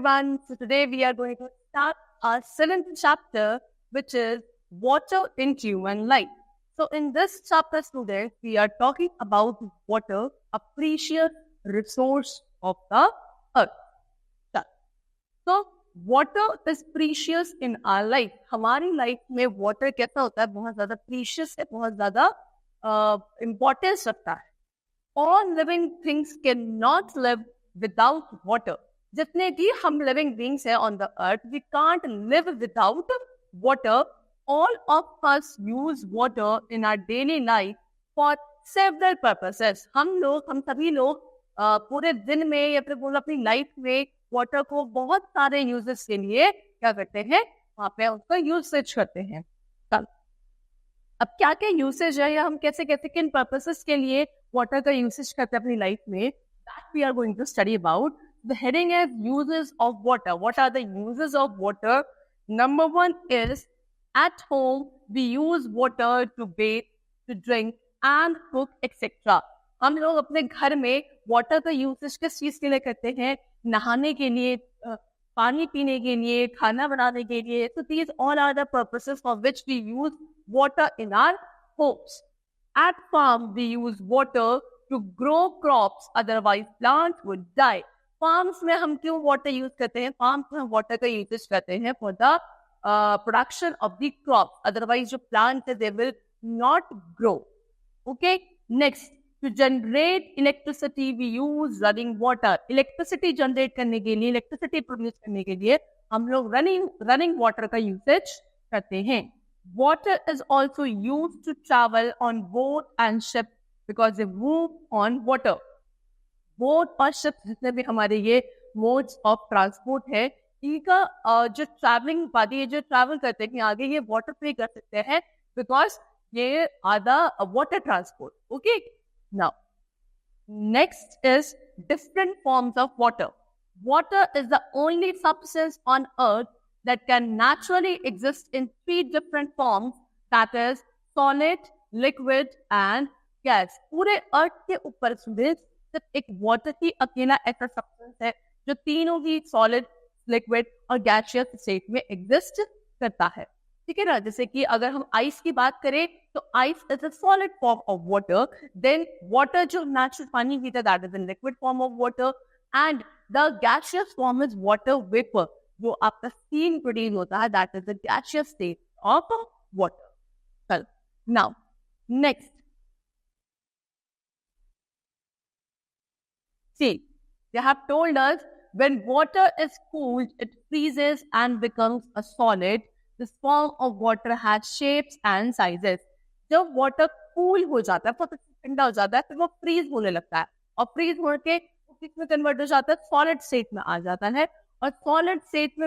everyone. So today we are going to start our seventh chapter, which is water in human life. So in this chapter, students, we are talking about water, a precious resource of the earth. So water is precious in our life. हमारी life में water कैसा होता है? बहुत ज्यादा precious है, बहुत ज्यादा इम्पोर्टेंस रखता है. All living things cannot live without water. जितने भी हम living beings हैं on the earth, we can't live without water. All of us use water in our daily life for several purposes. हम सभी लोग पूरे दिन में या फिर बोलो अपनी लाइफ में वाटर को बहुत सारे यूजेस के लिए क्या करते हैं, वहाँ पे उसका यूसेज करते हैं. अब क्या क्या यूसेज है या हम कैसे कैसे किन पर्पसेस के लिए वाटर का यूसेज करते हैं अपनी लाइफ में, that we are going to study about. The heading is uses of water. What are the uses of water? Number 1 is at home we use water to bathe, to drink and cook etcetera. हम लोग अपने घर में water का usage किस चीज के लिए करते हैं? नहाने के लिए, पानी पीने के लिए, खाना बनाने के लिए. So these all are the purposes for which we use water in our homes. At farm we use water to grow crops, otherwise plants would die. Farms में हम क्यों water use करते हैं? Farms में हम water का usage करते हैं for the production of the crops. Otherwise जो plants है they will not grow. Okay. Next, to generate electricity we use running water. Electricity generate करने के लिए, electricity produce करने के लिए हम लोग running water का usage करते हैं. Water is also used to travel on boat and ship because they move on water. Boat और ship जितने भी हमारे ये modes of transport है, इनका जो traveling पार्टी है, जो travel करते हैं आगे, ये water पे कर सकते हैं because ये आधा water transport. Okay. Now, next is different forms of water. Water is the only substance on earth that can naturally exist in 3 different forms, that is solid, liquid and gas. पूरे earth के ऊपर सिर्फ एक water ही अकेला ऐसा substance है जो तीनों ही solid, liquid और gaseous state में exist करता है. ठीक है ना? जैसे कि अगर हम आइस की बात करें तो ice is a solid form of water. Then water जो नेचुरल पानी पीता है that is the liquid form of water. And the gaseous form is water vapour, जो आपका स्टीम प्रोड्यूस होता है, that is the gaseous state of water. Now next, see, they have told us when water is cooled it freezes and becomes a solid. This form of water has shapes and sizes. जब water cool हो जाता है, बहुत ठंडा हो जाता है, फिर वो फ्रीज होने लगता है और फ्रीज होके किसमें कन्वर्ट हो जाता है? सॉलिड स्टेट में आ जाता है. और सॉलिड स्टेट में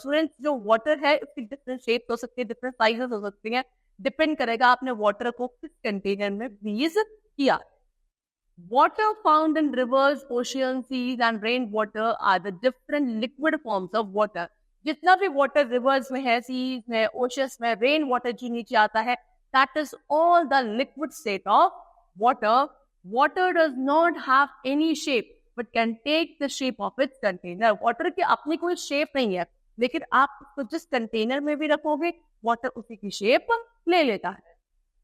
स्टूडेंट्स जो वाटर है उसकी डिफरेंट शेप हो सकती है, डिफरेंट साइजेस हो सकती हैं, डिपेंड करेगा आपने वाटर को किस कंटेनर में फ्रीज किया. Water found in rivers, oceans, seas and rain water are the different liquid forms of water. जितना भी वाटर रिवर्स में है, सीज में, ओशंस में, रेन वाटर जो नीचे आता है, that is all the liquid state of water. Water does not have any shape but can take the shape of its container. Water की अपनी कोई शेप नहीं है, लेकिन आप उसको जिस कंटेनर में भी रखोगे वाटर उसी की शेप ले लेता है.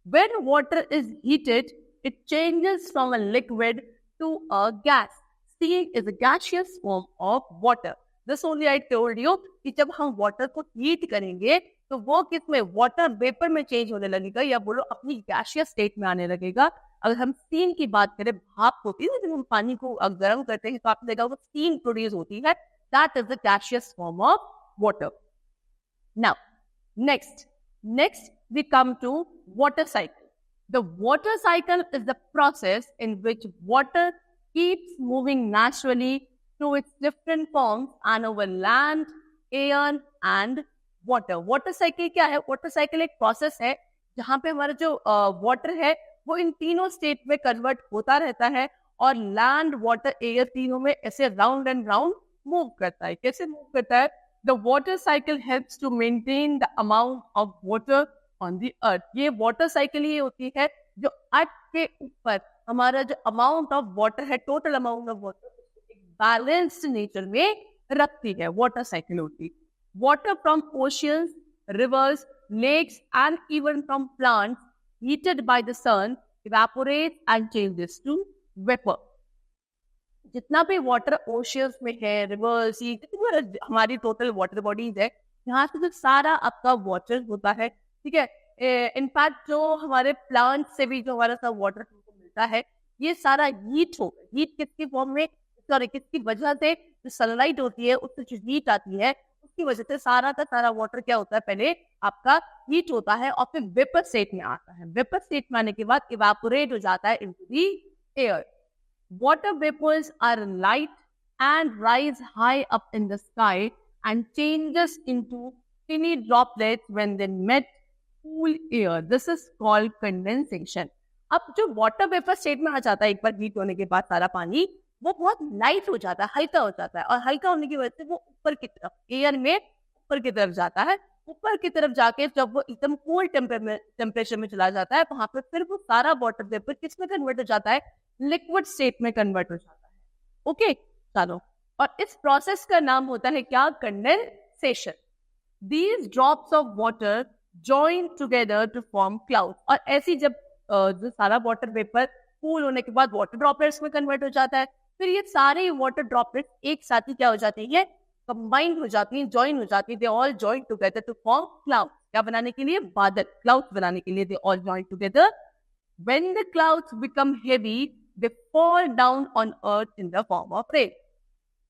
When water is heated, it changes from a liquid to a gas. Steam is a gaseous form of water. This only I told you कि जब हम वाटर को हीट करेंगे तो वो किसमें? वाटर वेपर में चेंज होने लगेगा, या बोलो अपनी गैसियस स्टेट में आने लगेगा. अगर हम स्टीम की बात करें, भाप होती है, जब हम पानी को गर्म करते हैं तो आपने देखा वो स्टीम प्रोड्यूस होती है, that is the gaseous form of water. Now next we come to water cycle. The water cycle is the process in which water keeps moving naturally through its different forms and over land, air and water. Water cycle क्या है? Water cycle एक process है जहाँ पे हमारा जो water है वो इन तीनों state में convert होता रहता है और land, water, air तीनों में ऐसे round and round move करता है. कैसे move करता है? The water cycle helps to maintain the amount of water on the earth. ये वाटर साइकिल ही होती है जो अर्थ के ऊपर हमारा जो अमाउंट ऑफ वाटर है, टोटल अमाउंट ऑफ वाटर, एक बैलेंस्ड नेचर में रखती है, वाटर साइकिल होती है। Water from oceans, rivers, lakes and even from plants heated by the sun evaporates and changes to vapor. जितना भी वाटर ओशियंस में है, रिवर्स, ये जितनी हमारी टोटल वाटर बॉडीज है, यहाँ से जो सारा आपका वाटर होता है, ठीक है, इनफैक्ट जो हमारे प्लांट से भी जो हमारा सब वाटर हमको मिलता है, ये सारा हीट हो, हीट किसकी फॉर्म में, सॉरी किसकी वजह से, जो सनलाइट होती है उससे जो हीट आती है उसकी वजह से सारा का सारा वाटर क्या होता है, पहले आपका हीट होता है और फिर वेपर स्टेट में आता है। वेपर स्टेट में आने के बाद इवापोरेट हो जाता है into the air. Water vapors are light and rise high up in the sky and changes into tiny droplets when they met cool air. This is called condensation. अब जो water vapour state में आ जाता है एक बार heat होने के बाद सारा पानी, वो बहुत लाइट हो जाता है, हल्का हो जाता है, और हल्का होने की वजह से वो ऊपर की तरफ, एयर में ऊपर की तरफ जाता है। ऊपर की तरफ जाके जब वो एकदम कोल्ड टेम्परेचर में चला जाता है, वहां पर फिर वो सारा वाटर वेपर किसमें कन्वर्ट हो जाता है, लिक्विड स्टेट में कन्वर्ट हो जाता है। ओके, चलो, और इस प्रोसेस का नाम होता है क्या, condensation. These drops of water join together to form clouds. और ऐसी जब जो सारा वाटर वेपर कूल होने के बाद वाटर ड्रॉपलेट्स में कन्वर्ट हो जाता है, फिर ये सारे वाटर ड्रॉपलेट्स एक साथ ही क्या हो जाती है, कंबाइंड हो जाती है, ज्वाइन हो जाती है, they all join together to form cloud. क्या बनाने के लिए, बादल, क्लाउड्स बनाने के लिए, they all join together. When the clouds become heavy, they fall down on earth in the form of rain.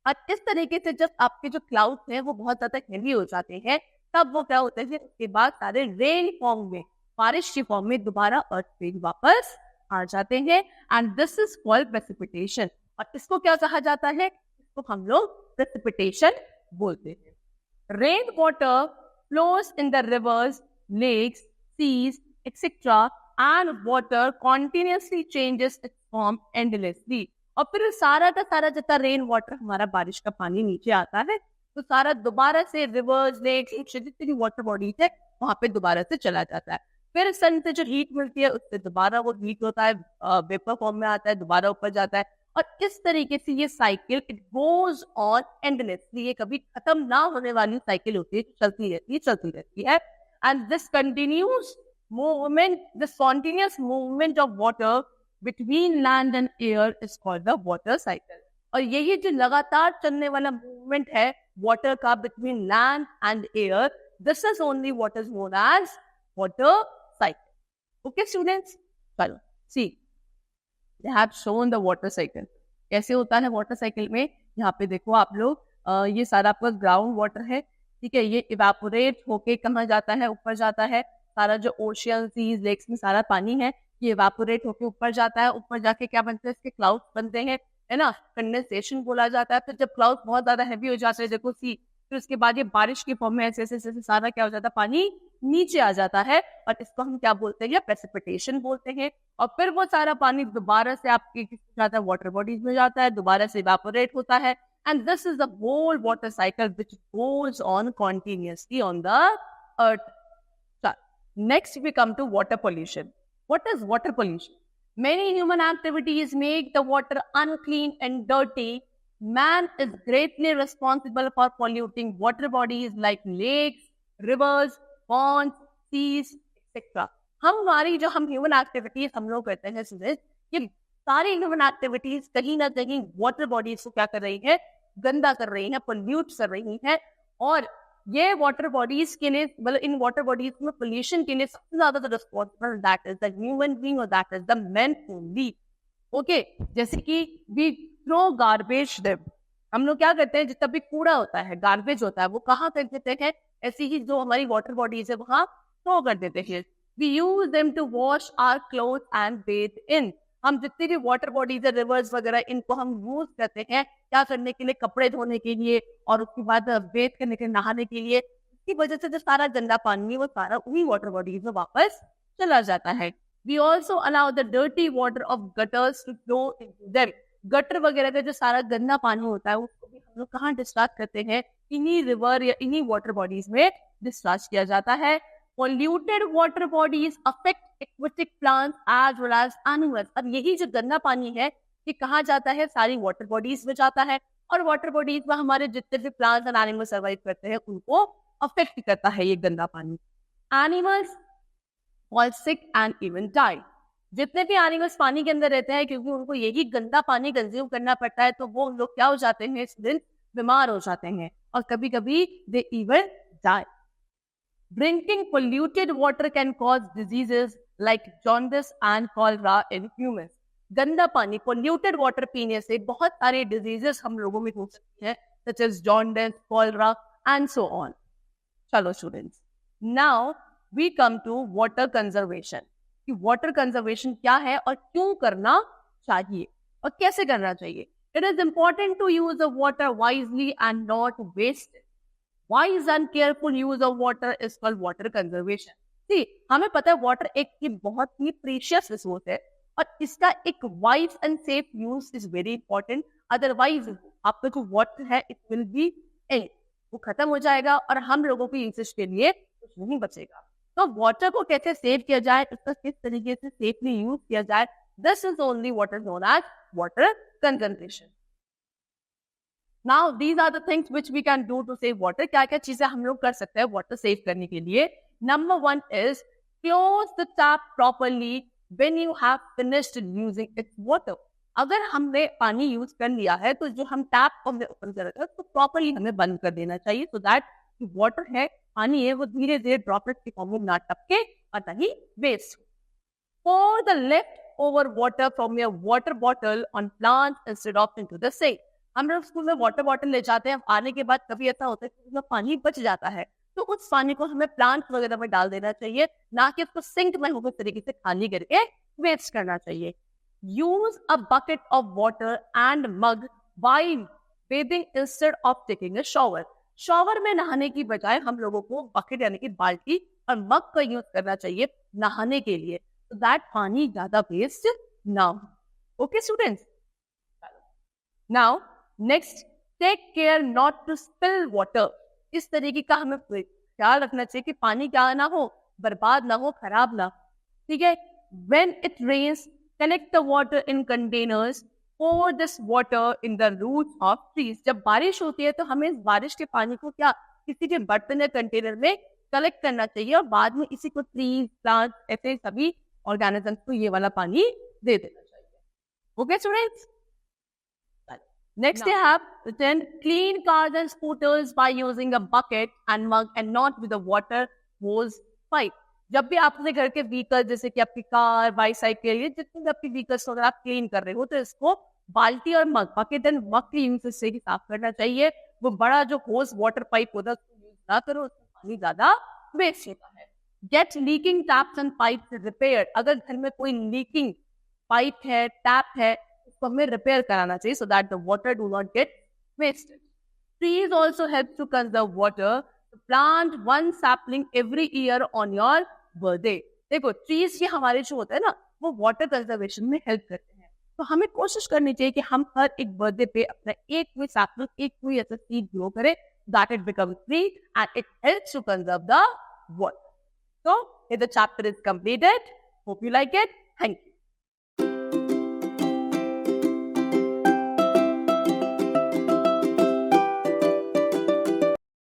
और इस तरीके से जब आपके जो क्लाउड्स हैं वो बहुत ज्यादा हेवी हो जाते हैं, तब वो क्या होता है, उसके बाद सारे रेन फॉर्म में, बारिश की फॉर्म में दोबारा अर्थ पे वापस आ जाते हैं। And this is called precipitation. और इसको क्या कहा जाता है, इसको हम लोग प्रेसिपिटेशन बोलते हैं। Rain water flows in the rivers, lakes, seas etcetera and water continuously changes its form endlessly. और फिर सारा का सारा जितना रेन वाटर, हमारा बारिश का पानी नीचे आता है, तो सारा दोबारा से रिवर्स, लेक्स, जितनी वाटर बॉडीज है वहां पे दोबारा से चला जाता है। फिर सन से जो हीट मिलती है उससे दोबारा वो हीट होता है, वेपर फॉर्म में आता है, दोबारा ऊपर जाता है, और इस तरीके से ये cycle it goes on endlessly. ये कभी खत्म ना होने वाली साइकिल होती है, चलती रहती है। And this continues movement, the spontaneous movement of water between land and air is called the water cycle. और यही जो लगातार चलने वाला मूवमेंट है वाटर का between land and air, this is only what is known as water cycle. Okay students, चलो see, they have shown the water cycle. कैसे होता है वाटर साइकिल में, यहाँ पे देखो आप लोग, ये सारा आपका ग्राउंड वाटर है, ठीक है, ये इवापोरेट होके कहाँ जाता है, ऊपर जाता है। सारा जो ओशियन, सीज, लेक्स में सारा पानी है, ये इवापोरेट होके ऊपर जाता है। ऊपर जाके क्या बनते हैं, इसके क्लाउड्स बनते हैं, है ना, कंडेंसेशन बोला जाता है। फिर जब क्लाउड्स बहुत ज्यादा हैवी हो जाते हैं, देखो सी, फिर उसके बाद ये बारिश की फॉर्म में ऐसे ऐसे ऐसे सारा क्या हो जाता है, पानी नीचे आ जाता है, और इसको हम क्या बोलते हैं, प्रेसिपिटेशन बोलते हैं। और फिर वो सारा पानी दोबारा से आपके किसमें जाता है, वाटर बॉडीज में जाता है, दोबारा से इवापोरेट होता है। And this is the whole water cycle which goes on continuously on the earth. Next, we come to water pollution. What is water pollution? Many human activities make the water unclean and dirty. Man is greatly responsible for polluting water bodies like lakes, rivers, ponds, seas, etc. हमारी जो हम human activities हम लोग करते हैं सूरज, ये सारी human activities कहीं ना कहीं वाटर बॉडीज को क्या कर रही है, गंदा कर रही है, पोल्यूट कर रही है। और ये वाटर बॉडीज के लिए, मतलब इन वाटर बॉडीज में पोल्यूशन के लिए सबसे ज्यादा responsible that is the human being और that is the man only. Okay, जैसे कि वी थ्रो गार्बेज देम, हम लोग क्या करते हैं, जितना भी कूड़ा होता है, गार्बेज होता है, वो कहाँ कर देते हैं, ऐसी ही जो हमारी वाटर बॉडीज है वहां थ्रो कर देते हैं। We use them to wash our cloth and bathe in. हम जितनी भी वाटर बॉडीज है, रिवर्स वगैरह, इनको हम यूज करते हैं क्या करने के लिए, कपड़े धोने के लिए, और उसके बाद बेथ करने के लिए, नहाने के लिए। इसकी वजह से जो सारा गंदा पानी है वो सारा उन्हीं वाटर बॉडीज में वापस चला जाता है। We also allow the dirty water of gutters to flow into them. Gutter वगैरह का जो सारा गंदा पानी होता है उसको भी हम लोग कहाँ डिस्चार्ज करते हैं, इन्हीं रिवर या इन्हीं वाटर बॉडीज में डिस्चार्ज किया जाता है। Polluted water bodies affect aquatic plants as well as animals. अब यही जो गंदा पानी है ये कहाँ जाता है, सारी वाटर बॉडीज में जाता है, और वाटर बॉडीज में हमारे जितने भी प्लांट्स एंड एनिमल सर्वाइव करते हैं उनको अफेक्ट करता है ये गंदा पानी। Animals fall sick and even die। जितने भी एनिमल्स पानी के अंदर रहते हैं क्योंकि उनको यही गंदा पानी कंज्यूम करना पड़ता है, तो वो लोग क्या हो जाते हैं, इस दिन बीमार हो जाते हैं और कभी कभी they even die. Drinking polluted water can cause diseases like jaundice and cholera in humans। गंदा पानी polluted water पीने से बहुत सारे diseases हम लोगों में हो सकती है, such as jaundice, cholera and so on। चलो students, now we come to water conservation। कि water conservation क्या है और क्यों करना चाहिए और कैसे करना चाहिए। It is important to use the water wisely and not waste it। Wise and careful use of water is called water conservation। See, हमें पता है water एक बहुत ही precious resource है और इसका एक wise and safe use is very important। Otherwise, आपका जो water है it will be end, वो खत्म हो जाएगा और हम लोगों के यूसेज के लिए कुछ नहीं बचेगा। तो वाटर को कैसे सेव किया जाए, उसका किस तरीके से सेफली यूज किया जाए, this is only what is known as water conservation. Now these are the things which we can do to save water. क्या क्या चीजें हम लोग कर सकते हैं वाटर सेव करने के लिए। Number 1 is close the tap properly when you have finished using its water. अगर हमने पानी यूज कर लिया है तो जो हम टैप हमने ओपन कर रखा है तो प्रॉपरली हमें बंद कर देना चाहिए, सो दैट वाटर है, पानी है, वो धीरे धीरे ड्रॉपलेट के फॉर्म में ना टपके और ना ही वेस्ट हो। Pour the leftover water from your water bottle on plants instead of into the sink। हम लोग स्कूल में वाटर बॉटल ले जाते हैं, आने के बाद कभी ऐसा होता है कि उसमें पानी बच जाता है तो उस पानी को हमें प्लांट वगैरह में डाल देना चाहिए, ना कि उसको सिंक में होकर तरीके से खाली करके वेस्ट करना चाहिए। Use a bucket of water and mug while bathing instead of taking a shower। Shower में नहाने की बजाय हम लोगों को बकेट यानी कि बाल्टी और मग का यूज करना चाहिए नहाने के लिए, so that पानी ज्यादा वेस्ट ना हो। Okay students, now next, take care not to spill water. इस तरीके का हमें ख्याल रखना चाहिए कि पानी क्या ना हो, बर्बाद ना हो, खराब ना हो, ठीक है। When it rains, collect the water in containers। Pour this water in the roots of trees। जब बारिश होती है तो हमें इस बारिश के पानी को क्या किसी के बर्तन या कंटेनर में कलेक्ट करना चाहिए और बाद में इसी को ट्रीज, प्लांट्स, ऐसे सभी ऑर्गेनिजम्स को ये वाला पानी दे देना चाहिए। Okay students, next they have written clean cars and scooters by using a bucket and mug and not with a water hose pipe। जब भी आप अपने घर के व्हीकल जैसे कि आपकी कार, बाईसाइकिल, ये जितने भी आपके व्हीकल्स अगर आप क्लीन कर रहे हो तो इसको बाल्टी और मग, बकेट एंड मग के यूज से ही साफ करना चाहिए। वो बड़ा जो होस वाटर पाइप होता है उसको यूज ना करो, उसमें पानी ज्यादा वेस्ट होता है। Get leaking taps and pipes repaired. अगर घर में कोई लीकिंग पाइप है, टैप है, उसको हमें रिपेयर कराना चाहिए, so that the water do not get wasted. Trees also help to conserve water. Plant one sapling every year on your birthday. देखो ट्रीज ये हमारे जो होता है ना वो वाटर कंजर्वेशन में हेल्प करते हैं, तो हमें कोशिश करनी चाहिए कि हम हर एक बर्थडे पे अपना एक कोई सैपलिंग, एक कोई ऐसा सीड ग्रो करें, that it become tree and it helps to conserve the water. So, here the chapter is completed. Hope you like it. Thank you.